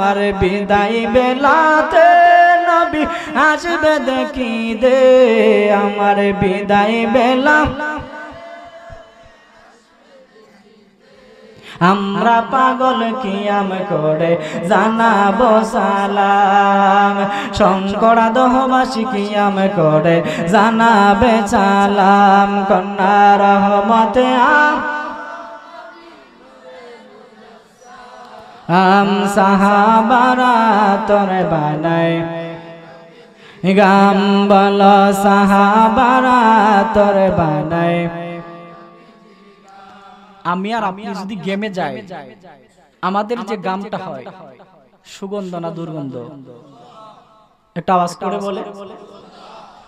আমার বিদায় বেলাতে নবী আসবে দেখি দে আমার বিদায় বেলা আমরা পাগল কিয়াম করে জানাবো সালাম শঙ্করা দহবাসী কিয়াম করে জানাবে সালাম কন্যা রহমতে আম সাহাবারা তোরে বানায় গাম বল সাহাবারা তোরে বানায় আমি আর আপনি যদি গেমে যাই আমাদের যে গামটা হয় সুগন্ধ না দুর্গন্ধ একটা আওয়াজ করে বলে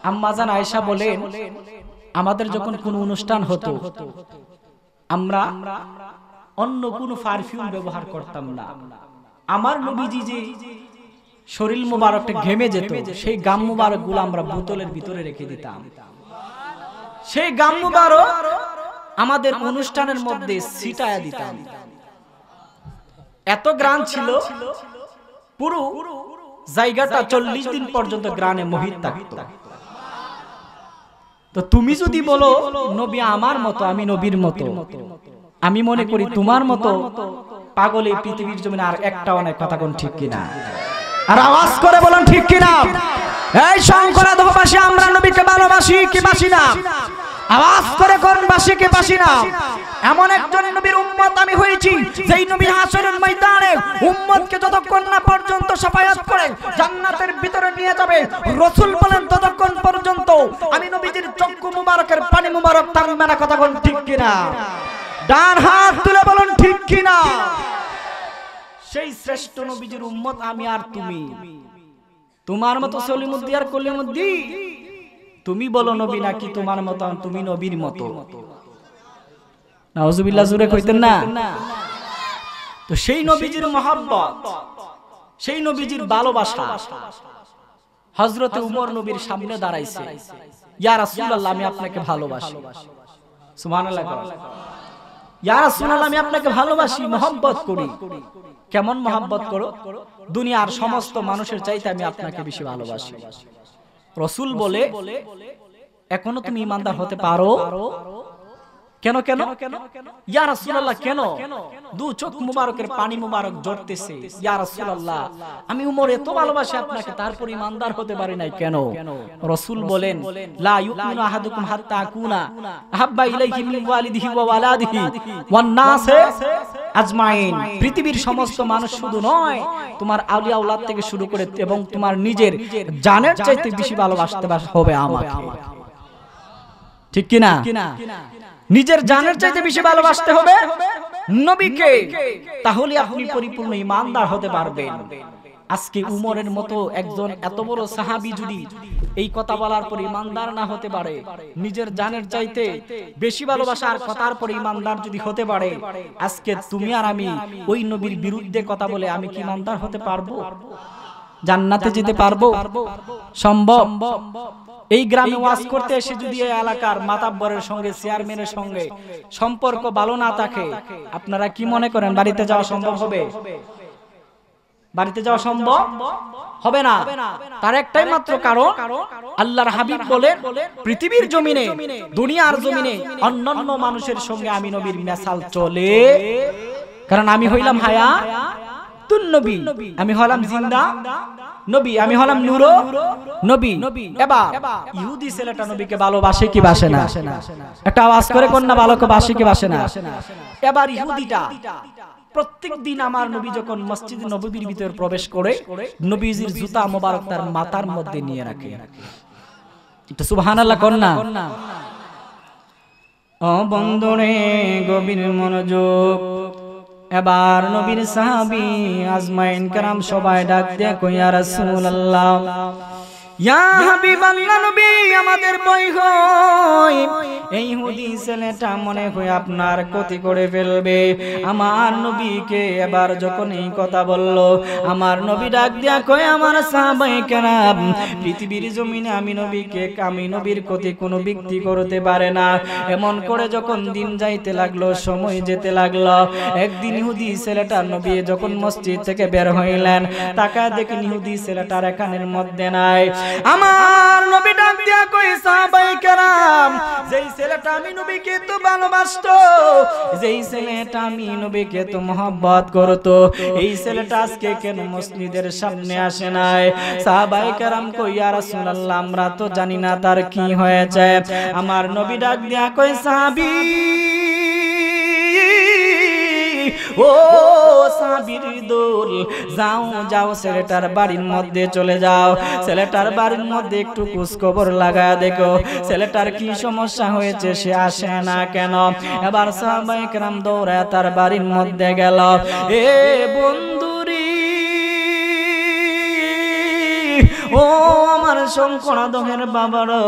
আম্মা জান আয়েশা বলেন আমাদের যখন কোনো অনুষ্ঠান হতো আমরা অন্য কোনো পারফিউম ব্যবহার করতাম না আমার নবীজি যে শরীর মুবারকটা ঘেমে যেত সেই গাম মুবারকগুলো আমরা বোতলের ভিতরে রেখে দিতাম সেই গাম মুবারক আমাদের অনুষ্ঠানের মধ্যে ছিটায়া দিতাম এত গ্রান ছিল পুরো জায়গাটা 40 দিন পর্যন্ত গ্রানে মোহিত থাকতো তো তুমি যদি বলো নবী আমার মতো আমি নবীর মতো আমি মনে করি তোমার মতো পাগল এই পৃথিবীর জমিনে আর একটাও নাই কথা কোন ঠিক কিনা আর আওয়াজ করে বলেন ঠিক কিনা এই শঙ্করা দহবাসী আমরা নবীকে ভালোবাসি কি বাসি না আওয়াজ করে কোন বাসি কি বাসি না এমন একজন নবীর উম্মত আমি হয়েছি যেই নবী হাসরের ময়দানে উম্মতকে যতক্ষণ না পর্যন্ত শাফায়াত করে জান্নাতের ভিতরে নিয়ে যাবে রাসূল বলেন ততক্ষণ পর্যন্ত আমি নবীজির চক্ষু মুবারকের পানি মুবারক থামবে না কথা কোন ঠিক কিনা ডান হাত তুলে বলেন ঠিক কিনা সেই শ্রেষ্ঠ নবীজির উম্মত আমি আর তুমি তোমার মতো সলিমুদ্দি আর কলিমুদ্দি তুমি বলো নবী নাকি তোমার মতো তুমি নবীর মতো নাউজুবিল্লাহ জুরে কইতেন না তো সেই নবীজির মহব্বত সেই নবীজির ভালোবাসা হযরতে উমর নবীর সামনে দাঁড়াইছে ইয়া রাসূলুল্লাহ আমি আপনাকে ভালোবাসি সুবহানাল্লাহ ইয়া রাসূলুল্লাহ আমি আপনাকে ভালোবাসি মহব্বত করি কেমন মহব্বত করো দুনিয়ার সমস্ত মানুষের চাইতে আমি আপনাকে বেশি ভালোবাসি রাসূল বলে এখনো তুমি ঈমানদার হতে পারো কেন কেন ইয়া রাসূলুল্লাহ কেন দু চোখ মুবারকের পানি মুবারক ঝরতেছে ইয়া রাসূলুল্লাহ আমি উমর এত ভালোবাসি আপনাকে তারপর ঈমানদার হতে পারি নাই কেন রাসূল বলেন লা ইউমিনু আহাদুকুম হাত্তা আকুনা আহাব্বা ইলাইহি মিন ওয়ালিদিহি ওয়া ওয়ালাদিহি ওয়ান নাস আজমাইন পৃথিবীর সমস্ত মানুষ শুধু নয় তোমার আউলিয়া আওলাদ থেকে শুরু করে এবং তোমার নিজের জানের চাইতে বেশি ভালোবাসতে হবে আমাকে ঠিক কি না নিজের জানের চাইতে বেশি ভালোবাসতে হবে নবীকে তাহলে আপনি পরিপূর্ণ ঈমানদার হতে পারবেন আজকে উমরের মতো একজন এত বড় সাহাবী যদি এই কথা বলার পর ঈমানদার না হতে পারে নিজের জানের চাইতে বেশি ভালোবাসা আর কথার পর ঈমানদার যদি হতে পারে আজকে তুমি আর আমি ওই নবীর বিরুদ্ধে কথা বলে আমি কি ঈমানদার হতে পারবো জান্নাতে যেতে পারবো সম্ভব এই গ্রামে ওয়াজ করতে এসে যদি এই এলাকার মাতাব্বরের সঙ্গে চেয়ারম্যানের সঙ্গে সম্পর্ক ভালো না থাকে আপনারা কি মনে করেন বাড়িতে যাওয়া সম্ভব হবে বাড়িতে যাওয়া সম্ভব হবে না তার একটাই মাত্র কারণ আল্লাহর হাবিব বলেন পৃথিবীর জমিনে দুনিয়ার জমিনে অন্যান্য মানুষের সঙ্গে আমি নবীর মিসাল চলে কারণ আমি হইলাম হায়াতুন নবী আমি হলাম জিন্দা নবী আমি হলাম নূর নবী এবার ইহুদি ছেলেটা নবীকে ভালোবাসে কি বাসে না একটা আওয়াজ করে কোন না ভালোকে বাসে কি বাসে না এবার ইহুদিটা প্রত্যেকদিন আমার নবী যখন মসজিদে নববীর ভিতর প্রবেশ করে নবীজির জুতা মোবারক তার মাথার মধ্যে নিয়ে রাখে একটু সুবহানাল্লাহ কোন না ও বন্ধুরে গভীর মনোযোগ এবার নবীর সাহাবী আজমাইন کرام সবাই ডাক দিয়ে কই ইয়া রাসূলুল্লাহ ইয়া হাবিবাল্লাহ নবী আমাদের বই হই এই ইহুদি ছেলেটা মনে হয় আপনার ক্ষতি করে ফেলবে। আমার নবীকে এবার যখন এই কথা বলল, আমার নবী ডাক দিয়া কয়, আমার সাহাবায়ে কেরাম, পৃথিবীর জমিনে আমি নবীর ক্ষতি কোনো ব্যক্তি করতে পারে না। এমন করে যখন দিন যাইতে লাগলো, সময় যেতে লাগলো, একদিন ইহুদি ছেলেটা নবী যখন মসজিদ থেকে বের হইলেন, তাকায় দেখেন ইহুদি ছেলেটার কানের মধ্যে নাই। আমার নবী ডাক দিয়া কই, সাহাবায়ে কেরাম, যেই ছেলেটা আমি নবীকে তো ভালোবাসতো, যেই ছেলেটা আমি নবীকে তো মহব্বত করতো, এই ছেলেটা আজকে কেন মসজিদের সামনে আসে নাই? সাহাবায়ে কেরাম কই, ইয়া রাসূলুল্লাহ, আমরা তো জানি না তার কি হয়েছে। আমার নবী ডাক দিয়া কই, সাহাবী, ও সাহাবীর দল, যাও যাও ছেলেটার বাড়ির মধ্যে চলে যাও, ছেলেটার বাড়ির মধ্যে একটু খোঁজ খবর লাগায় দেখো ছেলেটার কি সমস্যা হয়েছে, সে আসে না কেন। এবার সাহাবায়ে কেরাম দৌড়ায় তার বাড়ির মধ্যে গেল। এ বন্ধুরি, ও আমার শঙ্করাদহের বাবারও,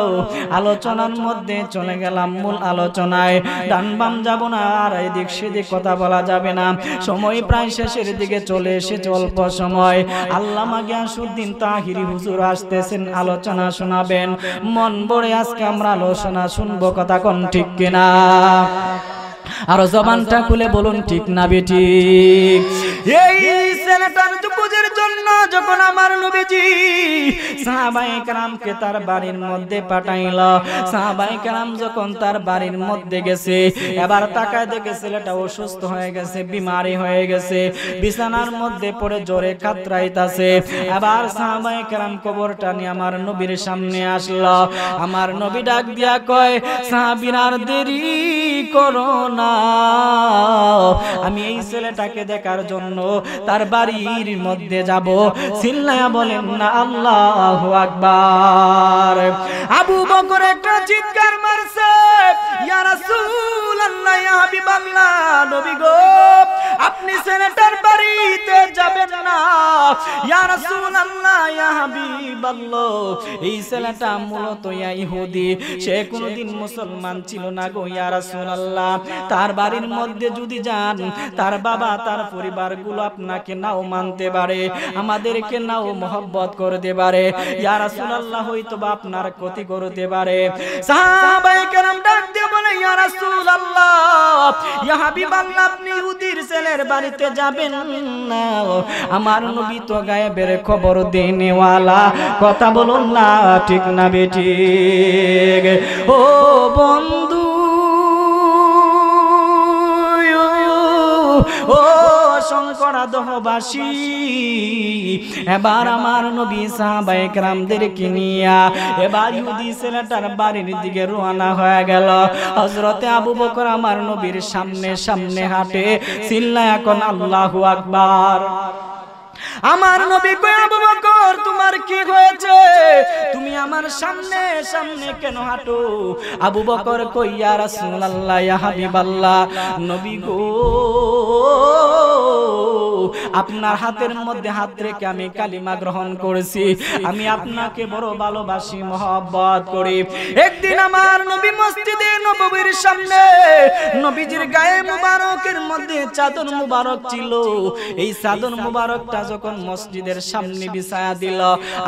আলোচনার মধ্যে চলে গেলাম মূল আলোচনায়। ডান বাম যাব না, আর এদিক সেদিক কথা বলা যাবে না। সময় প্রায় শেষের দিকে চলে এসেছে, অল্প সময়। আল্লামা গিয়াসউদ্দিন তাহিরি হুজুর আসতেছেন, আলোচনা শোনাবেন। মন ভরে আজকে আমরা আলোচনা শুনবো, কথা কোন ঠিক কিনা? আর জবানটা খুলে বলুন ঠিক না বেঠিক? এই ছেলেটার যুবকের জন্য যখন আমার নবীজি সাহাবায়ে কেরামকে তার বাড়ির মধ্যে পাঠাইল, সাহাবায়ে কেরাম যখন তার বাড়ির মধ্যে গেছে, এবার তাকায় দেখে ছেলেটা অসুস্থ হয়ে গেছে, বিমারি হয়ে গেছে, বিছানার মধ্যে পড়ে জোরে কাতরাইতাছে। এবার সাহাবায়ে কেরাম কবরটা নিয়ে আমার নবীর সামনে আসলো। আমার নবী ডাক দিয়া কয়, সাহাবীরা আর দেরি করো না, আমি এই ছেলেটাকে দেখার জন্য তার বাড়ির মধ্যে যাব। চিল্লায়া বলেন না আল্লাহু আকবার। আবু বকর একটা চিৎকার মারছে, ইয়া রাসূলুল্লাহ, ইয়া হাবিবাল্লাহ, নবী গো, আপনি ছেলেটার বাড়িতে যাবেন না। ইয়া রাসূলুল্লাহ, ইয়া হাবিবাল্লাহ, এই ছেলেটা মূলত ইহুদি, সে কোনদিন মুসলমান ছিল না গো ইয়া রাসূলুল্লাহ। তার বাড়ির মধ্যে যদি যান, তার বাবা তার পরিবারগুলো আপনাকে নাও মানতে পারে, আমাদেরকে নাও মহব্বত করতে পারে, ইয়া রাসূলুল্লাহ, হয়তো বা আপনার ক্ষতি করতে পারে। সাহাবায়ে কেরাম ডাক দিয়ে বলে, ইয়া রাসূলুল্লাহ, ইয়া হাবিবাল্লাহ, আপনি ইহুদির ছেলের বাড়িতে যাবেন না। আমার নবী তো গায়েবের খবর দেনেওয়ালা, কথা বলুন না ঠিক না বেঠিক? ও বন্ধু, ও শঙ্করাদহবাসী, এবার আমার নবী সাহাবায়ে কেরামদেরকে নিয়া এবার ইহুদি ছেলেটার বাড়ির দিকে রওনা হয়ে গেল। হযরতে আবু বকর আমার নবীর সামনে সামনে হাঁটে, চিল্লায়া কোন আল্লাহু আকবার। আমার নবী কয়, আবু বকর, তোমার কি হয়েছে? তুমি আমার সামনে সামনে কেন হাঁটো? আবু বকর কই, ইয়া রাসূলুল্লাহ, ইয়া হাবিবাল্লাহ, নবী গো, আপনার হাতের মধ্যে হাত রেখে আমি কালিমা গ্রহণ করেছি, আমি আপনাকে বড় ভালোবাসি, মহব্বত করি। একদিন আমার নবী মসজিদে নববীর সামনে, নবীজির গায়ে মুবারকের মধ্যে চাদর মুবারক ছিল, এই চাদর মুবারকটা যখন মসজিদের সামনে বিছায়া দিল,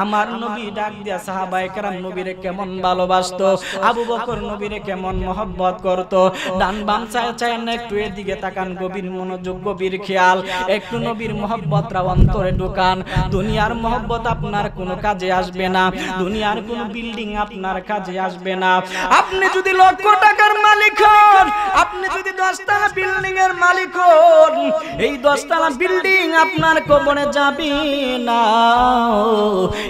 আমার নবী ডাক দিয়া সাহাবায়ে কেরাম নবীরে কেমন ভালোবাসতো, আবু বকর নবীরে কেমন মহব্বত করত। ডান বাম চায় চায় না, একটু এদিকে তাকান, গভীর মনোযোগ, গভীর খেয়াল, একটু নবীর মহব্বতরা অন্তরে ঢোকান। দুনিয়ার মহব্বত আপনার কোনো কাজে আসবে না, দুনিয়ার কোনো বিল্ডিং আপনার কাজে আসবে না। আপনি যদি লক্ষ টাকার মালিক হন, আপনি যদি 10 তলা বিল্ডিং এর মালিক হন, এই 10 তলা বিল্ডিং আপনার কবরে যাবে না,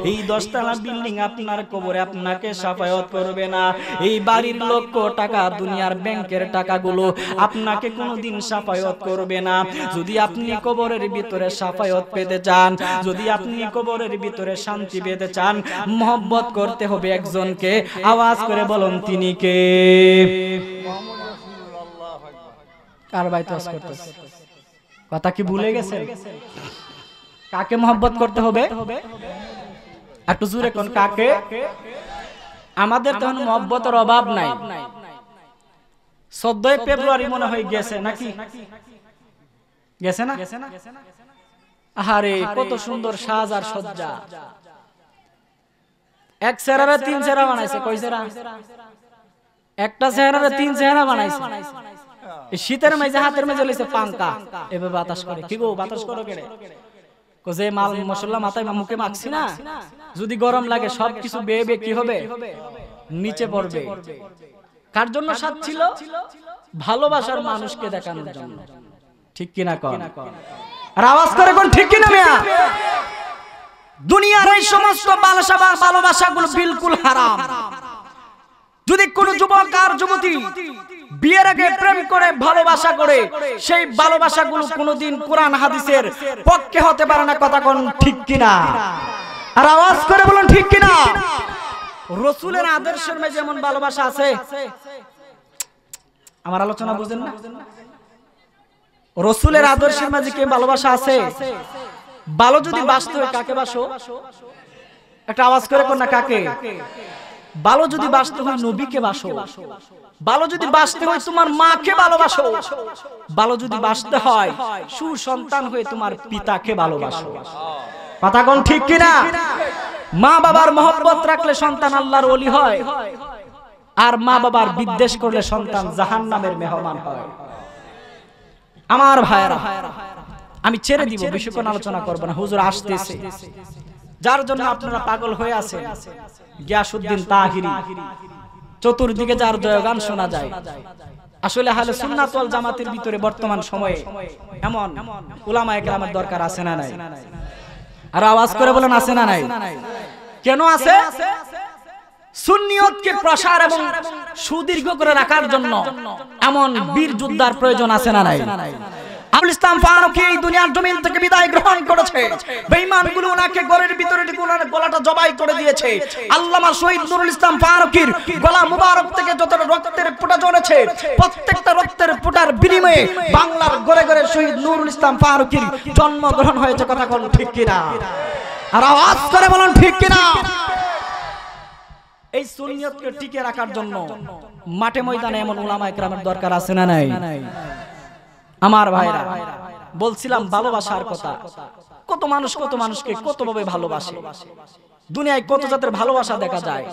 এই 10 তলা বিল্ডিং আপনার কবরে আপনাকে শাফায়াত করবে না। এই বাড়ির লক্ষ টাকা, দুনিয়ার ব্যাংকের টাকাগুলো আপনাকে কোনোদিন শাফায়াত করবে না। যদি আপনি কবরের ভিতরে শাফায়াত পেতে চান, যদি আপনি কবরের ভিতরে শান্তি পেতে চান, মহব্বত করতে হবে একজনকে। আওয়াজ করে বলুন, তিনি কে? কার বাইতে ওয়াজ করতেছে? কথা কি ভুলে গেছেন? কাকে মহব্বত করতে হবে? একটু জোরে কোন কাকে? আমাদের তখন মহব্বতের অভাব নাই। 14 ফেব্রুয়ারি মনে হয় গেছে নাকি? গেছে না? আরে কত সুন্দর সাজ আর সজ্জা। এক চেহারা 3 চেহারা বানাইছে। কই চেহারা? একটা চেহারা 3 চেহারা বানাইছে। শীতের মাঝে হাতের মাঝে লইছে পাঙ্কা, এভাবে বাতাস করে। কি গো বাতাস করো কেড়ে? যে মাল মশলা মাথায় মুখে মাখছি না, যদি গরম লাগে সবকিছু বেয়ে বেয়ে কি হবে? নিচে পড়বে। কার জন্য সাজ ছিল? ভালোবাসার মানুষকে দেখানোর জন্য। ঠিক কিনা কন? আর আওয়াজ করে কোন ঠিক কিনা মিয়া? দুনিয়ার এই সমস্ত ভালোবাসাগুলো বিলকুল হারাম। যদি কোন যুবক আর যুবতী বিয়ের আগে প্রেম করে ভালোবাসা করে, সেই ভালোবাসাগুলো কোনোদিন কোরআন হাদিসের পক্ষে হতে পারে না। কথা কোন ঠিক কিনা? আর আওয়াজ করে বলুন ঠিক কিনা? রাসূলের আদর্শের মধ্যে যেমন ভালোবাসা আছে, আমার আলোচনা বুঝেন না? রাসূলের আদর্শের মাঝে কি ভালোবাসা আছে? ভালো যদি বাসতে হয় কাকে বাসো? একটা আওয়াজ করে কোন না কাকে? ভালো যদি বাসতে হয় নবীকে বাসো। ভালো যদি বাসতে হয় তোমার মাকে ভালোবাসো। ভালো যদি বাসতে হয় সুসন্তান হয়ে তোমার পিতাকে ভালোবাসো। কথা কোন ঠিক কিনা? মা বাবার মহব্বত রাখলে সন্তান আল্লাহর ওলি হয়, আর মা বাবার বিদ্বেষ করলে সন্তান জাহান্নামের মেহমান হয়। আমার ভাইরা, আমি ছেড়ে দিব, বেশি কোন আলোচনা করব না। হুজুর আসতেছে, যার জন্য আপনারা পাগল হয়ে আছেন। গিয়াসউদ্দিন তাহিরি, চতুর্দিকে যার জয়গান শোনা যায়। আসলে আহলে সুন্নাত ওয়াল জামাতের ভিতরে বর্তমান সময়ে এমন উলামায়ে কেরামের দরকার আছে না নাই? আর আওয়াজ করে বলেন আছে না নাই? কেন আছে? সুন্নিয়তকে প্রসার এবং সুদীর্ঘ করে রাখার জন্য এমন বীর যোদ্ধার প্রয়োজন আছে না নাই? আবুল ইসলাম ফারুকী এই দুনিয়ার জমিন থেকে বিদায় গ্রহণ করেছে। বেঈমানগুলো ওনাকে ঘরের ভিতরে ওনার গলাটা জবাই করে দিয়েছে। আল্লামা শহীদ নুরুল ইসলাম ফারুকীর গলা মুবারক থেকে যত রক্তের ফোঁটা ঝরেছে, প্রত্যেকটা রক্তের ফোঁটার বিনিময়ে বাংলার ঘরে ঘরে শহীদ নুরুল ইসলাম ফারুকীর জন্মগ্রহণ হয়েছে। কথা বল ঠিক কিনা? আর আওয়াজ করে বলুন ঠিক কিনা? এই সুন্নিয়তকে টিকে রাখার জন্য মাঠে ময়দানে এমন উলামায়ে কেরামের দরকার আছে না নাই? আমার ভাইরা, বলছিলাম ভালোবাসার কথা। কত মানুষকে কতভাবে ভালোবাসে। দুনিয়ায় কত জাতের ভালোবাসা দেখা যায়।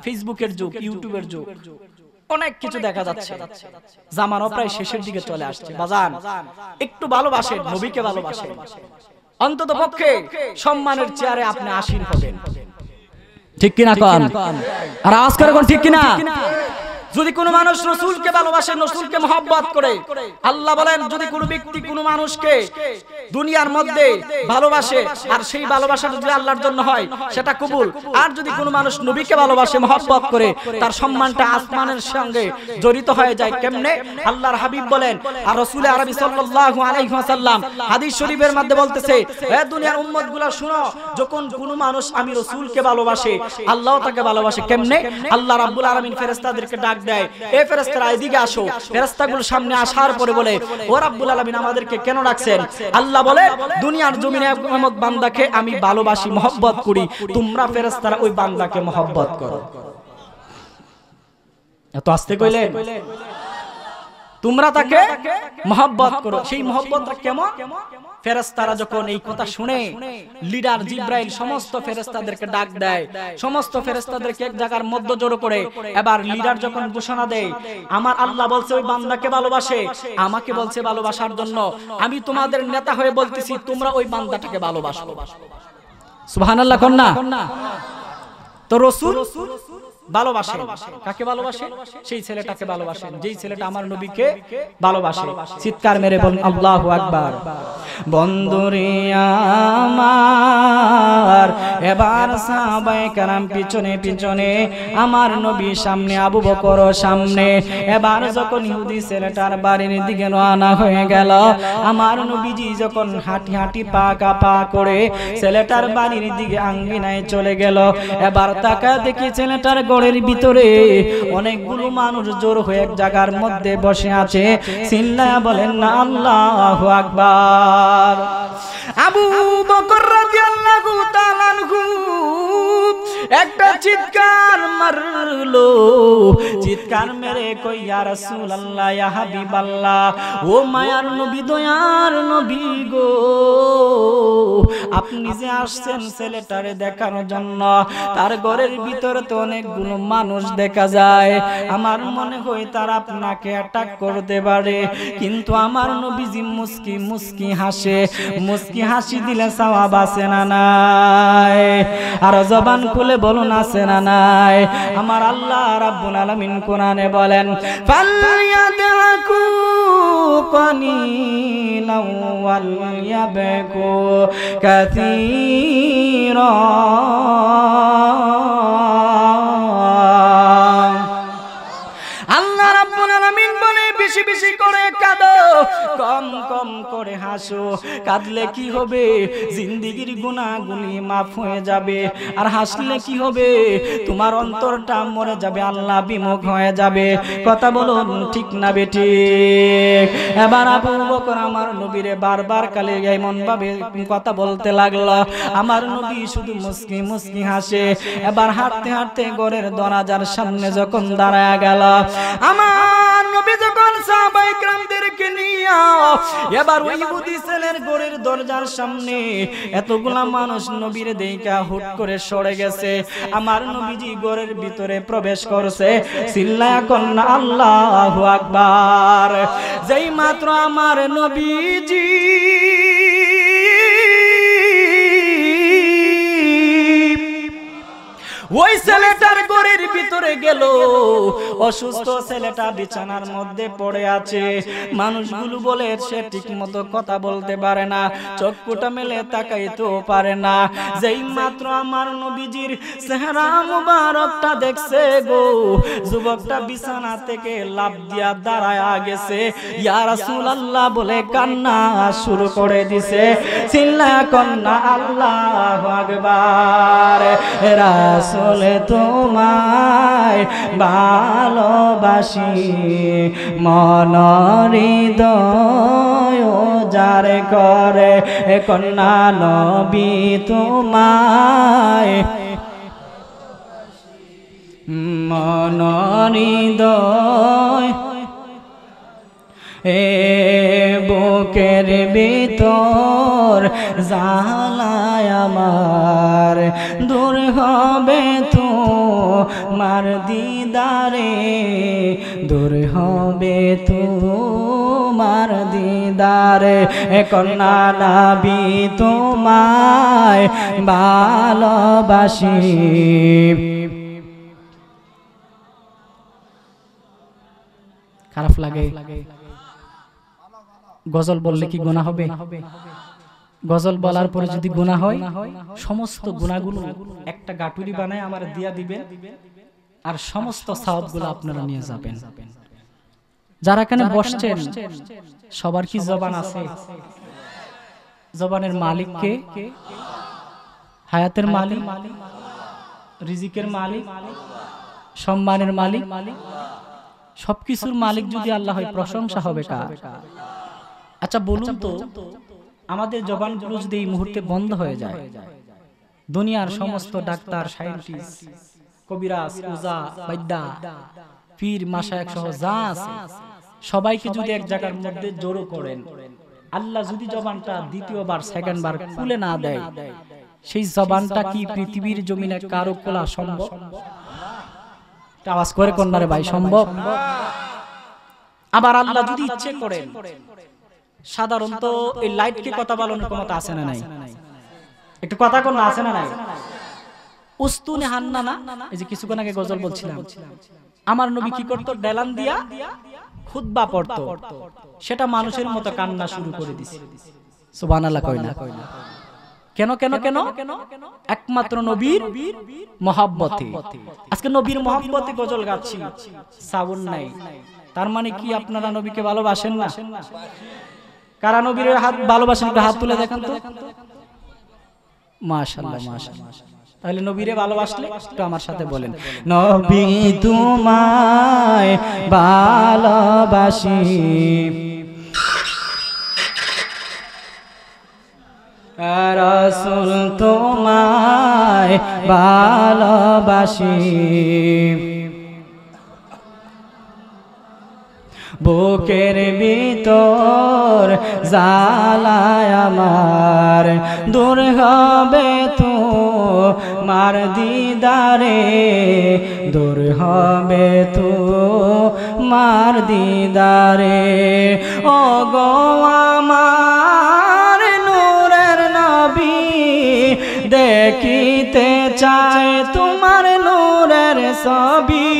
ফেসবুকের যুগ, ইউটিউবের যুগ, অনেক কিছু দেখা যাচ্ছে। জামানো প্রায় শেষের দিকে চলে আসছে। বাজান, একটু ভালোবাসেন, নবীকে ভালোবাসেন। অন্তত পক্ষে সম্মানের চেয়ারে আপনি আসীন হবেন। ঠিক কিনা কন? আর আওয়াজ করে কোন ঠিক কিনা? যদি কোনো মানুষ রাসূলকে ভালোবাসে, রাসূলকে মহব্বত করে, আল্লাহ বলেন যদি কোনো ব্যক্তি কোনো মানুষকে দুনিয়ার মধ্যে ভালোবাসে আর সেই ভালোবাসাটা যদি আল্লাহর জন্য হয় সেটা কবুল। আর যদি কোনো মানুষ নবীকে ভালোবাসে, মহব্বত করে, তার সম্মানটা আসমানের সঙ্গে জড়িত হয়ে যায়। কেমনে? আল্লাহর হাবিব বলেন, আর রাসূল আরবি সাল্লাল্লাহু আলাইহি ওয়াসাল্লাম হাদিস শরীফের মধ্যে বলতেছে, হে দুনিয়ার উম্মতগুলো শুনো, যখন কোনো মানুষ আমি রাসূলকে ভালোবাসে, আল্লাহও তাকে ভালোবাসে। কেমনে? আল্লাহ রাব্বুল আলামিন ফেরেশতাদেরকে ডাক দেয়, এ ফেরেশতারা এদিকে আসো। ফেরেশতাগুলো সামনে আসার পরে বলে, ও রাব্বুল আলামিন আমাদেরকে কেন ডাকছেন? আল্লাহ বলে, দুনিয়ার জমিনে এক বান্দাকে আমি ভালোবাসি, মহব্বত করি, তোমরা ফেরেশতারা ওই বান্দাকে মহব্বত করো। এত আস্তে কইলেন? তোমরা তাকে মহব্বত করো। সেই মহব্বতটা কেমন? ফেরেশতারা যখন এই কথা শুনে, লিডার জিবরাইল সমস্ত ফেরেশতাদেরকে ডাক দেয়, সমস্ত ফেরেশতাদেরকে এক জায়গার মধ্যে জড়ো করে। এবার লিডার যখন ঘোষণা দেয়, আমার আল্লাহ বলছে ওই বান্দাকে ভালোবাসে, আমাকে বলছে ভালোবাসার জন্য, আমি তোমাদের নেতা হয়ে বলতেছি তোমরা ওই বান্দাটাকে ভালোবাসো। সুবহানাল্লাহ কোন না? তো রাসূল ভালোবাসেন কাকে? ভালোবাসেন সেই ছেলেটাকে ভালোবাসেন যেই ছেলেটা আমার নবীকে ভালোবাসে। চিৎকার মেরে বলেন আল্লাহু আকবার। বন্ধুরে আমার, এবার সাহাবায়ে কেরাম পিছনে পিছনে, আমার নবী সামনে, আবু বকর সামনে। এবার যখন ইহুদি ছেলেটার বাড়ির দিকে রওনা হয়ে গেল, আমার নবীজি যখন হাঁটি হাঁটি পা করে ছেলেটার বাড়ির দিকে আঙ্গিনায় চলে গেল। এবার তাকা দেখি ছেলেটার ঘরের ভিতরে অনেকগুলো মানুষ জোর হয়ে এক জায়গার মধ্যে বসে আছে। চিল্লায়া বলেন না আল্লাহু আকবার। আবু বকর রাদিয়াল্লাহু তাআলা আনহু একটা চিৎকার মারলো, চিৎকার মেরে কই ইয়া রাসূলুল্লাহ ইয়া হাবিবাল্লাহ, ও মায়ার নবী দয়ার নবী গো, আপনি যে আসছেন ছেলেটারে দেখার জন্য, তার ঘরের ভিতরে তো অনেকগুলো মানুষ দেখা যায়, আমার মনে হয় তারা আপনাকে অ্যাটাক করতে পারে, কিন্তু আমার নবীজি মুস্কি মুস্কি হাসে, মুস্কি হাসি দিলে সওয়াব আছে না নাই? আর জবান খুলে বলুন আছে না নাই? আমার আল্লাহ রাব্বুল আলামিন কোরআনে বলেন ফালইয়াদআকু কালিলাও ওয়ালইয়াবকু কাসীরা। আল্লাহ রাব্বুল আলামিন বলে বেশি বেশি করে কাঁদো, কম কম করে হাসো। কাঁদলে কি হবে? জিন্দেগির গুনাহগুলি মাফ হয়ে যাবে। আর হাসলে কি হবে? তোমার অন্তরটা মরে যাবে, আল্লাহ বিমুখ হয়ে যাবে। কথা বলুন ঠিক না বেঠিক? এবার আবু বকর আমার নবীরে বারবার কালে এমন ভাবে কথা বলতে লাগলো, আমার নবী শুধু মুস্কি মুস্কি হাসে। এবার হাঁটতে হাঁটতে ঘরের দরজার সামনে যখন দাঁড়ায় গেল, আমার নবী যখন সাহাবায়ে কেরামদেরকে নিয়ে এবার ওই ইহুদি ছেলের ঘরের দরজার সামনে এতগুলা মানুষ নবীর দেখা হুট করে সরে গেছে, আমার নবীজি ঘরের ভিতরে প্রবেশ করছে, চিল্লায়া কন্না আল্লাহু আকবার। যেই মাত্র আমার নবীজি ওই ছেলেটার ঘরের ভিতরে গেল, অসুস্থ ছেলেটা বিছানার মধ্যে পড়ে আছে, মানুষগুলো বলে সে ঠিক মতো কথা বলতে পারে না, চক্ষুটা মেলে তাকাইতেও পারে না। যেই মাত্র আমার নবীজির চেহারা মুবারকটা দেখছে গো, যুবকটা বিছানা থেকে লাফ দিয়া দাঁড়ায়া গেছে, ইয়া রাসূলুল্লাহ বলে কান্না শুরু করে দিছে, চিল্লায়া কন্না আল্লাহু আকবার। রাসূল তোমায় ভালোবাসি, মন হৃদয় যার করে, কন্যা নবী তোমায় মন হৃদয়, এ বুকের ভিতর জ্বালায় আমার, দূর হবে তো মার দিদারে, দূর হবে তো মার দিদারে, কন্যা নবী তোমায় ভালোবাসি। খারাপ লাগে? গজল বললে কি গুনাহ হবে? গজল বলার পরে যদি গুনাহ হয়, সমস্ত গুনাহগুলো একটা গাটুরি বানায় আমার দিয়া দিবেন, আর সমস্ত সওয়াবগুলো আপনারা নিয়ে যাবেন। যারা এখানে বসছেন সবার কি জবান আছে? জবানের মালিক কে? হায়াতের মালিক, রিজিকের মালিক, সম্মানের মালিক, সবকিছুর মালিক যদি আল্লাহ হয়, প্রশংসা হবে কার? আচ্ছা বলুন তো, আমাদের জবানগুলো যদি এই মুহূর্তে বন্ধ হয়ে যায়, দুনিয়ার সমস্ত ডাক্তার, সায়েন্টিস্ট, কবিরাজ, ওজা, বৈদ্যা, পীর, মাশায়েখ সহ যা আছে সবাইকে যদি এক জায়গার মধ্যে জড়ো করেন, আল্লাহ যদি জবানটা দ্বিতীয়বার সেকেন্ডবার খুলে না দেয়, সেই জবানটা কি পৃথিবীর জমিনে কারো খোলা সম্ভব? আওয়াজ করে কন্যারে ভাই, সম্ভব? আবার আল্লাহ যদি ইচ্ছে করেন, সাধারণত এই লাইটকে কথা বলানোর ক্ষমতা আছে না নাই? একটু কথা কোন আছে না নাই? উস্তুনে হান্নানা, এই যে কিছুক্ষণ আগে গজল বলছিলাম, আমার নবী কি করত? ডেলান দিয়া খুতবা পড়তো, সেটা মানুষের মতো কান্না শুরু করে দিছে। সুবহানাল্লাহ কই না? কেন কেন কেন? একমাত্র নবীর মহব্বতে। আজকে নবীর মহব্বতে গজল গাচ্ছি, সাউন্ড নাই, তার মানে কি আপনারা নবীকে ভালোবাসেন না? কারা নবীর হাত ভালোবাসেন? একটু হাত তুলে দেখেন তো। মাশাআল্লাহ মাশাআল্লাহ। তাহলে নবীরে ভালোবাসলে একটু আমার সাথে বলেন, নবী তোমায় ভালোবাসি, রাসূল তোমায় তোমায় ভালোবাসি বুকের ভিতর জ্বালায় আমার দূর হবে তোমার দিদারে দূর হবে তোমার দিদারে ও গো আমার নূরের নবী দেখিতে চায় তোমার নূরের ছবি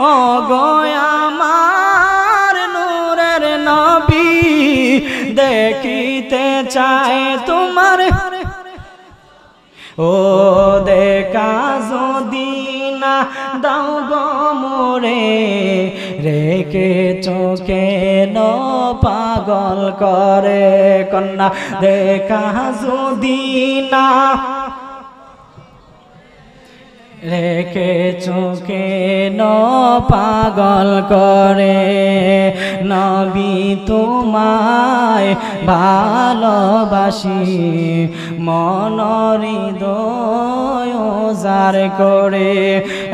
ও গো আমার নূরের নবী দেখিতে চায় তোমার ও দেখা যদি না দাও গো মোরে রেখে চোখে পাগল করে কন্যা দেখা যদি না রেখে চোখে পাগল করে নবী তোমায় ভালোবাসি মন হৃদয় জার করে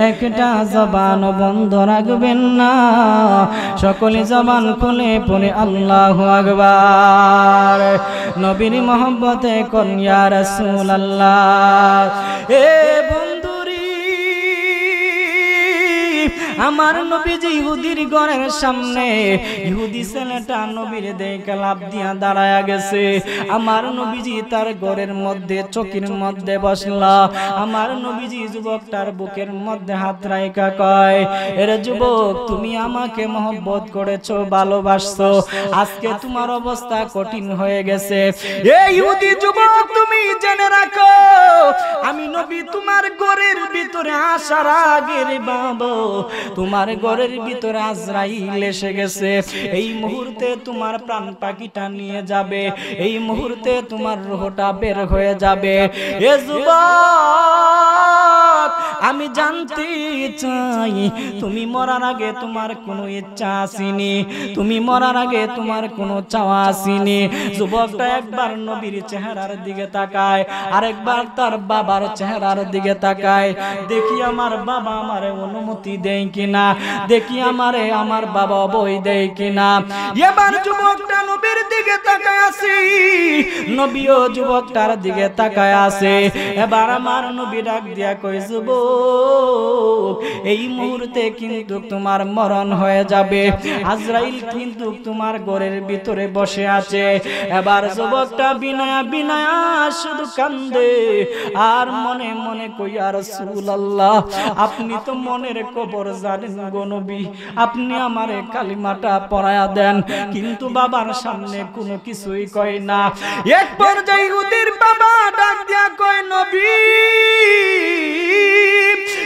একটা জবান বন্ধ রাখবেন না সকলে জবান খুলে পড়ে আল্লাহু আকবার নবীর মহব্বতে কোন ইয়া রাসূলুল্লাহ এ আমার নবীজি ইহুদির ঘরের সামনে ইহুদি ছেলেটা নবীর দেখে লাফ দিয়া দাঁড়ায়া গেছে আমার নবীজি তার ঘরের মধ্যে চকির মধ্যে বসলা আমার নবীজি যুবকটার বুকের মধ্যে হাত রাইখা কয় এরে যুবক তুমি আমাকে মহব্বত করেছো ভালোবাসছো আজকে তোমার অবস্থা কঠিন হয়ে গেছে এই ইহুদি যুবক তুমি জেনে রাখো আমি নবী তোমার ঘরের ভিতরে আসার আগে রে বাবা তোমার ঘরের ভিতরে আজরাইল এসে গেছে এই মুহূর্তে তোমার প্রাণ পাখিটা নিয়ে যাবে এই মুহূর্তে তোমার রূহটা বের হয়ে যাবে এ যুবক আমি জানতে চাই তুমি মরার আগে তোমার কোনো ইচ্ছা আসেনি তুমি মরার আগে তোমার কোনো চাওয়া আসেনি যুবকটা একবার নবীর চেহারার দিকে তাকায় আরেকবার তার বাবার চেহারার দিকে তাকায় দেখি আমার বাবা আমারে অনুমতি দেয় কিনা দেখি আমারে আমার বাবা বই দেয় কিনা এবার যুবকটা নবীর দিকে তাকায় আছে নবীও যুবকটার দিকে তাকায় আছে এবার আমার নবী ডাক দিয়া কই যুবক এই মুহূর্তে কিন্তু তোমার মরণ হয়ে যাবে আজরাইল কিন্তু তোমার ঘরের ভিতরে বসে আছে এবার যুবকটা বিনয়া বিনয়া শুধু কান্দে আর মনে মনে কই ইয়া রাসূলুল্লাহ আপনি তো মনের কবর জানেন গো নবী আপনি আমারে কালিমাটা পড়ায়া দেন কিন্তু বাবার সামনে কোনো কিছুই কয় না এক পর্যায়ে ইহুদির বাবা ডাক দিয়া কয় নবী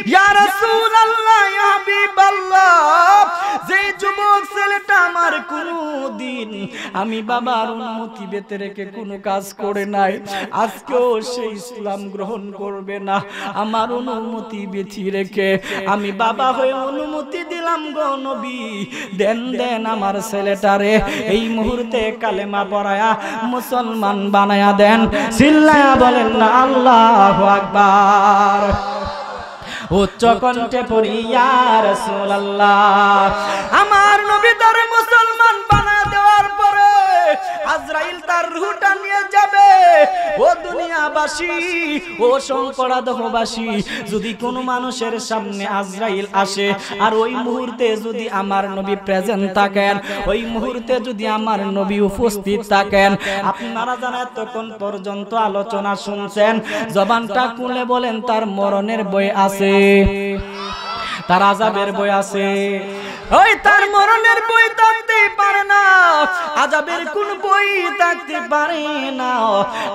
ইয়া রাসূলুল্লাহ ইয়া হাবিবাল্লাহ যে যুবক ছেলেটা আমার কোনদিন আমি বাবার অনুমতি পেতে রেখে কোনো কাজ করে নাই আজকেও সে ইসলাম গ্রহণ করবে না আমার অনুমতি বেঁচে রেখে আমি বাবা হয়ে অনুমতি দিলাম গো নবী দেন দেন আমার ছেলেটারে এই মুহূর্তে কালেমা পড়ায়া মুসলমান বানায়া দেন চিল্লায়া বলেন না আল্লাহু আকবার উচ্চ কণ্ঠে পড়ি ইয়া রাসূলুল্লাহ আমার নবী তারে মুসলমান বানায়া দেওয়ার পরে আজরাইল তার রূহটা নিয়ে যাবে ও দুনিয়াবাসী ও সম্পরাদহবাসী যদি কোনো মানুষের সামনে আজরাইল আসে আর ওই মুহূর্তে যদি আমার নবী প্রেজেন্ট থাকেন ওই মুহূর্তে যদি আমার নবী উপস্থিত থাকেন আপনারা যারা তখন পর্যন্ত আলোচনা শুনছেন জবানটা খুলে বলেন তার মরণের বই আছে তার আযাবের বই আছে ওই তার মরণের বই থাকতে পারে না আযাবের কোন বই থাকতে পারে না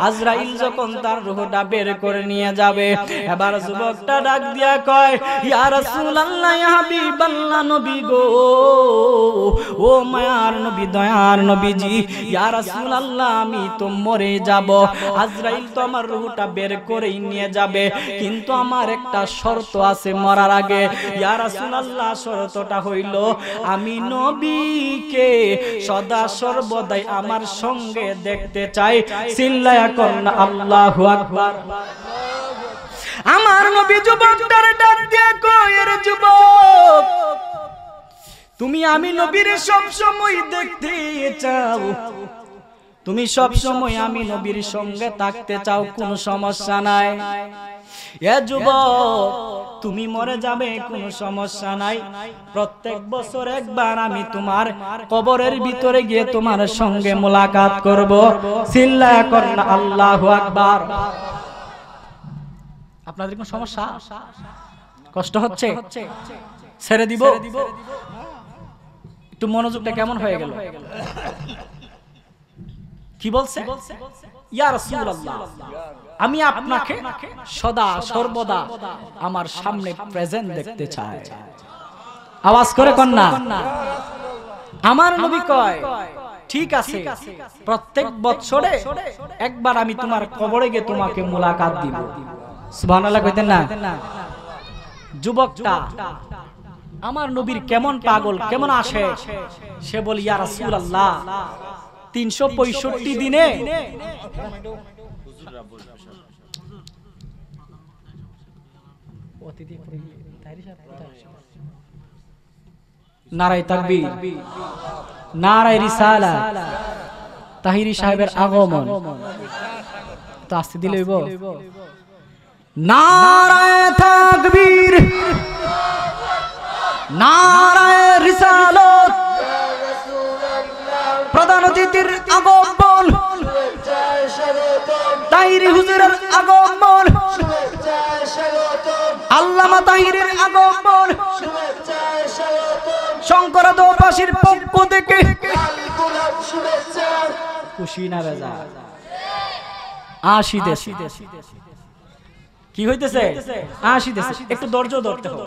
আজরাইল যখন তার রূহটা বের করে নিয়ে যাবে এবার যুবকটা ডাক দিয়া কয় ইয়া রাসূলুল্লাহ ইয়া হাবিবাল্লাহ নবী গো ও মায়ার নবী দয়ার নবীজি ইয়া রাসূলুল্লাহ আমি তো মরে যাব আজরাইল তো আমার রূহটা বের করেই নিয়ে যাবে কিন্তু আমার একটা শর্ত আছে মরার আগে ইয়া রাসূলুল্লাহ শর্তটা হইল আমি নবীকে সদা সর্বদাই আমার সঙ্গে দেখতে চাই চিল্লায়া করুন আল্লাহু আকবার আমার নবী যুবকটার ডাক দিয়ে কয়, এর যুবক, তুমি আমি নবীর সব সময় দেখতে চাও, তুমি সব সময় আমি নবীর সঙ্গে থাকতে চাও, কোনো সমস্যা নাই। এ যুবক, তুমি মরে যাবে, কোনো সমস্যা নাই, প্রত্যেক বছর একবার আমি তোমার কবরের ভিতরে গিয়ে তোমার সঙ্গে মোলাকাত করব। চিল্লায়া করেন আল্লাহু আকবার। আপনাদের কোনো সমস্যা, কষ্ট হচ্ছে? ছেড়ে দিব? একটু মনোযোগটা কেমন হয়ে গেল? কি বলছে? ইয়া রাসূলুল্লাহ, আমি আপনাকে সদা সর্বদা আমার সামনে প্রেজেন্ট দেখতে চাই। আওয়াজ করে কন্যা। আমার নবী কয়, ঠিক আছে, প্রত্যেক বছরে একবার আমি তোমার কবরে গিয়ে তোমাকে মোলাকাত দিব। সুবহানাল্লাহ কইতেন না? যুবকটা আমার নবীর কেমন পাগল, কেমন আসে, সে বলি, ইয়া রাসূলুল্লাহ, 365 দিনে নারায়ে তাকবীর, নারায়ে রিসালাত, তাহিরি সাহেবের আগমন। তো আসতে দিলে হইব। নারায়ে তাকবীর, নারায়ে রিসালাত, প্রধান অতিথির আগমন, তাহিরি হুজুরের আগমন, আল্লামা তাহিরের আগমন, শঙ্করাদবাসীর পক্ষ থেকে খুশি না বেজা আসিতেছে। কি হইতেছে? আসিতেছে। একটু ধৈর্য ধরতে হবে।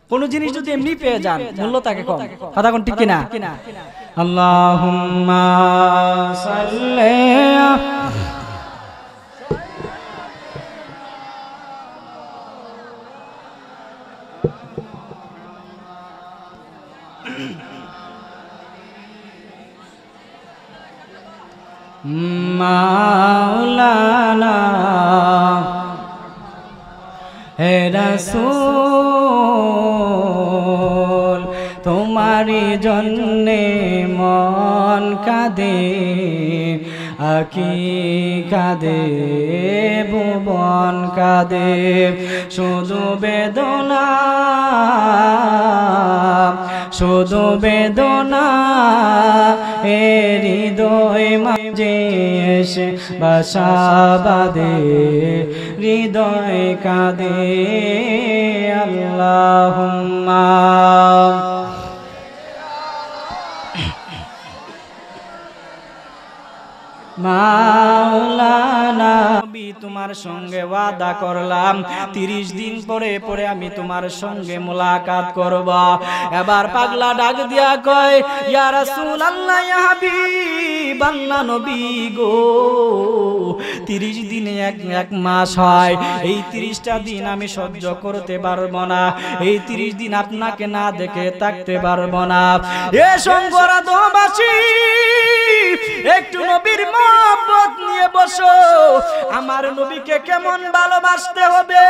কোন জিনিস যদি এমনি পেয়ে যান, মূল্য তাকে কম। কথা কোন ঠিক কিনা? আল্লাহুম্মা সাল্লি মাওলানা হে রাসূল, তোমারি জন্যে মন কাঁদে, আকি কাঁদে, ভুবন কাঁদে, শুধু বেদনা, শুধু বেদনা, এ হৃদয় মাঝে এসে বাসা বাঁধে, হৃদয় কাঁদে। আল্লাহুম্মা মাওলানা, তোমার সঙ্গে ওয়াদা করলাম 30 দিন পরে পরে আমি তোমার সঙ্গে মোলাকাত করব। এবার পাগলা ডাক দিয়া কয়, ইয়া রাসূলুল্লাহ, ইয়া হাবিবাল্লাহ, নবী গো, 30 দিনে এক মাস হয়, এই 30টা দিন আমি সহ্য করতে পারবো না, এই 30 দিন আপনাকে না দেখে থাকতে পারবো না। এ শঙ্করাদবাসী, একটু নবীর মহব্বত নিয়ে বসো। আমার নবীকে কেমন ভালোবাসতে হবে,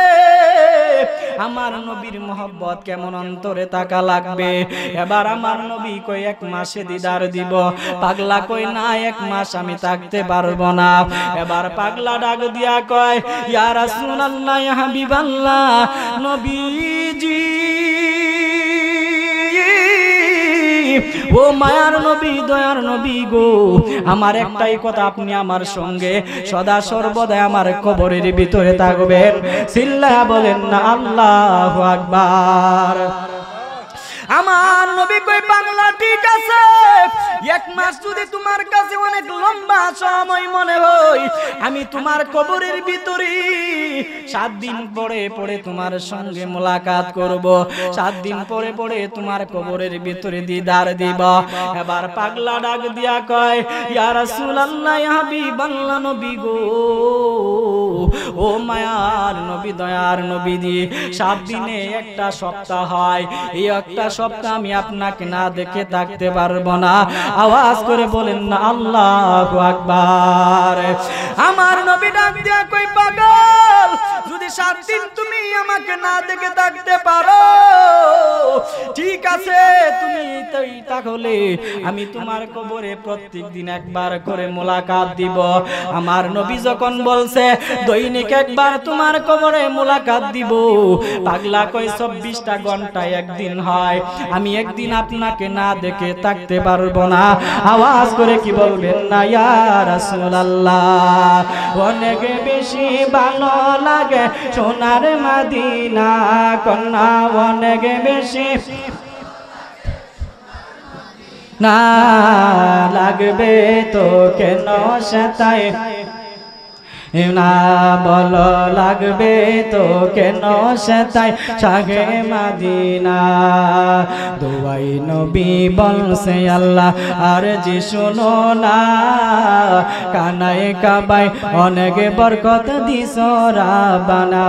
আমার নবীর মহব্বত কেমন অন্তরে থাকা লাগবে। এবার আমার নবী কই 1 মাসে দিদার দিব। পাগলা কই না, 1 মাস আমি থাকতে পারবো না। এবার পাগলা ডাক দিয়া কয়, ইয়া রাসূলুল্লাহ, ইয়া হাবিবাল্লাহ, নবীজি, ও মায়ার নবী, দয়ার নবী গো, আমার একটাই কথা, আপনি আমার সঙ্গে সদা সর্বদা আমার কবরের ভিতরে থাকবেন। চিল্লায়া বলেন না আল্লাহু আকবার। আমার নবী কই, বাংলা ঠিক আছে, 1 মাস যদি তোমার কাছে অনেক লম্বা সময় মনে হয়, আমি তোমার কবরের ভিতরে 7 দিন পরে পরে তোমার সঙ্গে মোলাকাত করব, 7 দিন পরে পরে তোমার কবরের ভিতরে দিদার দিব। এবার পাগলা ডাক দিয়া কয়, ইয়া রাসূলুল্লাহ, ইয়া হাবিবাল্লাহ, নবী গো, ও মায়ার নবী, দয়ার নবী দি, 7 দিনে একটা সপ্তাহ হয়, এই একটা সপ্তাহ আমি আপনাকে না দেখে থাকতে পারবো না। আওয়াজ করে বলেন না আল্লাহু আকবার। আমার নবী ডাক দিয়া কই, পাগল, যদি 7 দিন তুমি আমাকে না দেখে থাকতে পারো, ঠিক আছে, তুমি তাহলে আমি তোমার কবরে প্রত্যেকদিন একবার করে মোলাকাত দিব। আমার নবী যখন বলছে দৈনিক একবার তোমার কবরে মোলাকাত দিব, পাগলা কয় 24টা ঘন্টায় একদিন হয়, আমি একদিন আপনাকে না দেখে থাকতে পারবো না। আওয়াজ করে কি বলবেন না ইয়া রাসূলুল্লাহ। অনেক বেশি ভালো লাগে সোনার মদিনা কন্যা, অনেক বেশি না লাগবে তো কেন সেটাই না বলো, লাগবে তো কেন সেটাই শাহে মদিনা। দোয়াই নবী বলছে আল্লাহ আর জি শুনো না, কানায় কাবায় অনেক বরকত দিছ রাব্বানা।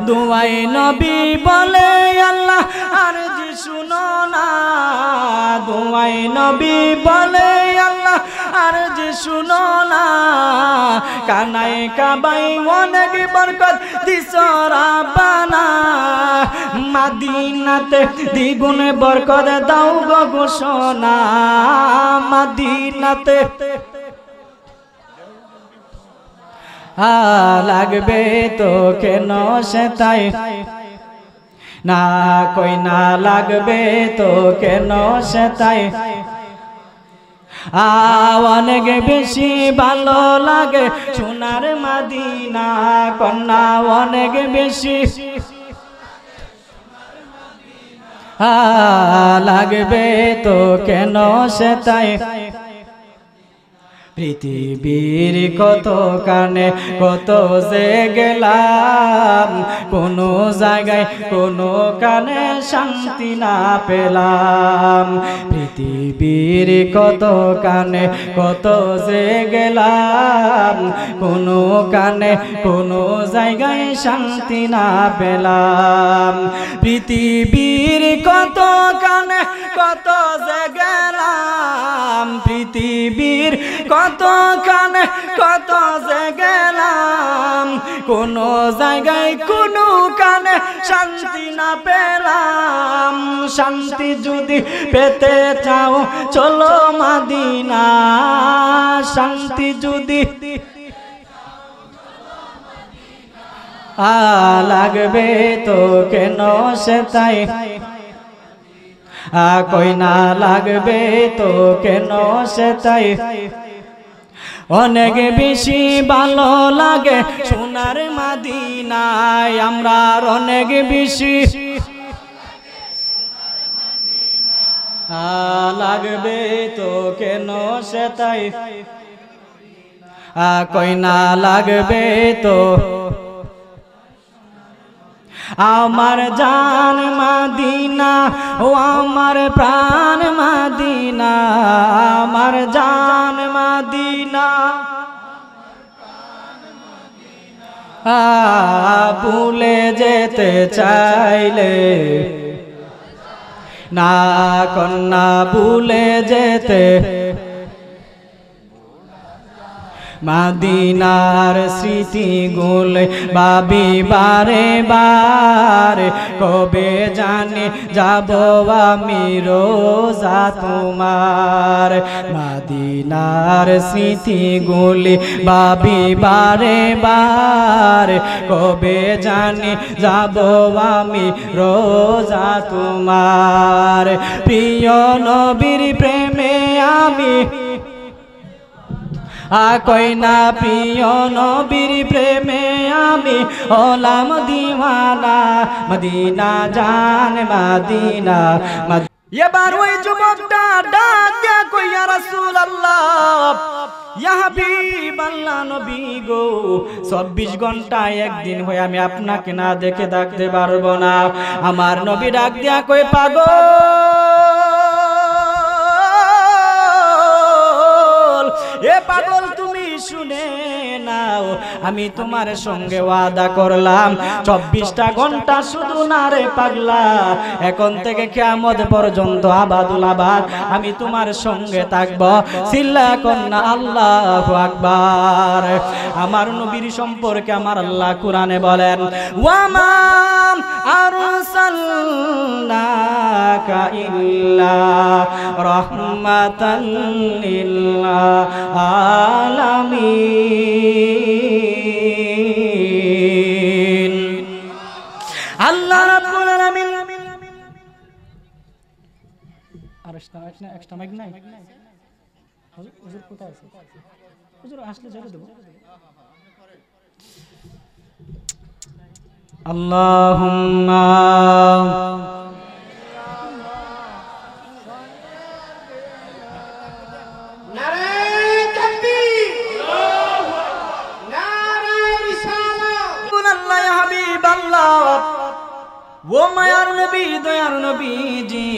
দোয়াই নবী বলে আল্লাহ আর জি শুনো না, দোয়াই নবী বলে আল্লাহ আর জি শুনো না, কানায় কাবায় অনেক বরকত দিছ রাব্বানা। মদিনাতে দ্বিগুণ বরকত দাও গো ঘোষণা, মদিনাতে লাগবে তো কেন সেটাই না কই না লাগবে তো কেন সেটাই অনেক বেশি ভালো লাগে সোনার মদিনা কন্যা, অনেক বেশি লাগবে তো কেন সেটাই। পৃথিবীর কত কানে কত যে গেলাম, কোনো জায়গায় কোনো কানে শান্তি না পেলাম। পৃথিবীর কত কানে কত যে গেলাম, কোনো কানে কোনো জায়গায় শান্তি না পেলাম। পৃথিবীর কত কানে কত যে গেলাম, পৃথিবীর কত কানে কত যে গেলাম, কোন জায়গায় কোন কানে শান্তি না পেলাম। শান্তি যদি পেতে চাও চলো মদিনা, শান্তি যদি লাগবে তো কেন সেটাই কই না লাগবে তো কেন সেটাই। অনেক বেশি ভালো লাগে সোনার মদিনায় আমরা, অনেক বেশি লাগবে তো কেন সেটাই কই না লাগবে তো। আমার জান মদিনা ও আমার প্রাণ মদিনা, আমার জান মদিনা ভুলে যেতে চাইলে না কন্যা, ভুলে যেতে মদিনার স্মৃতি গুলে ভাবি বারে বারে, কবে জানি যাব আমি রোজা তোমার। মদিনার স্মৃতি গুলি ভাবি বারে বারে, কবে জানি যাব আমি রোজা তোমার। প্রিয় নবীর প্রেমে আমি কই না, প্রিয় নবীর প্রেমে আমি হলাম দিওয়ানা। মদিনা জান মদিনা। এবার ওই যুবকটা ডাক দিয়া কই ইয়া রাসূলুল্লাহ, ইয়া হাবিবাল্লাহ নবী গো, 24 ঘন্টায় একদিন হয়ে আমি আপনাকে না দেখে থাকতে পারবো না। আমার নবী ডাক দিয়া কই পাগল, এ পাগল তুমি শুনে নাও, আমি তোমার সঙ্গে ওয়াদা করলাম 24টা ঘন্টা শুধু না রে পাগলা, এখন থেকে কিয়ামত পর্যন্ত আবাদুল আবাদ আমি তোমার সঙ্গে থাকব। চিল্লা কন্না আল্লাহু আকবার। আমার নবীর সম্পর্কে আমার আল্লাহ কোরআনে বলেন, ওয়ামা আরসালনাকা ইল্লা রাহমাতাল লিল আলামিন। আল্লাহ রাব্বুল আলামিন আর একটা মাইক নাই হুজুর কোথায় আছে? হুজুর আসলে যাবে দেব। আল্লাহুম্মা নারে তাকবীর, নারে রিসালাত। আল্লাহ ইয়া হাবিবাল্লাহ, ও মায়ার নবী, দয়ার নবীজি,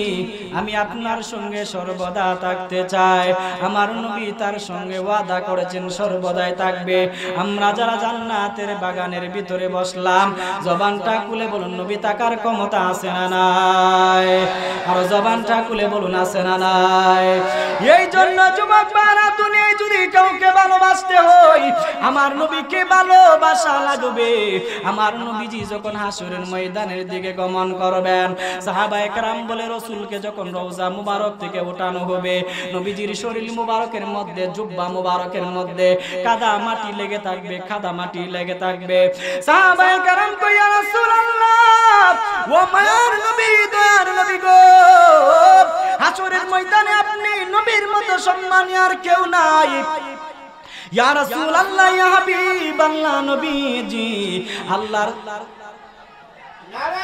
আমি আপনার সঙ্গে সর্বদা থাকতে চাই। আমার নবী তার সঙ্গে ওয়াদা করেছেন সর্বদাই থাকবে। আমরা যারা জান্নাতের বাগানের ভিতরে বসলাম, জবানটা খুলে বলুন নবী তাকার ক্ষমতা আছে না নাই? আর জবানটা খুলে বলুন আছে না নাই? এই জন্য যুবক বারা, দুনিয়ায় যদি কাউকে ভালোবাসতে হয় আমার নবীকে ভালোবাসা লাগবে। আমার নবীজি যখন হাসরের ময়দানের দিকে গমন করবেন, সাহাবায়ে কেরাম বলে রাসূলকে যখন রওজা মুবারক থেকে উঠানো হবে, নবীজির শরীর মুবারকের মধ্যে, জুব্বা মুবারকের মধ্যে কাদা মাটি লেগে থাকবে, কাদা মাটি লেগে থাকবে। সাহাবায়ে কেরাম কই, ইয়া রাসূলুল্লাহ, ও মায়ার নবী, দয়ার নবী গো, হাসরের ময়দানে আপনি নবীর মতো সম্মানী আর কেউ নাই। ইয়া রাসূলুল্লাহ, ইয়া হাবিবাল্লাহ, নবীজি আল্লাহর নারে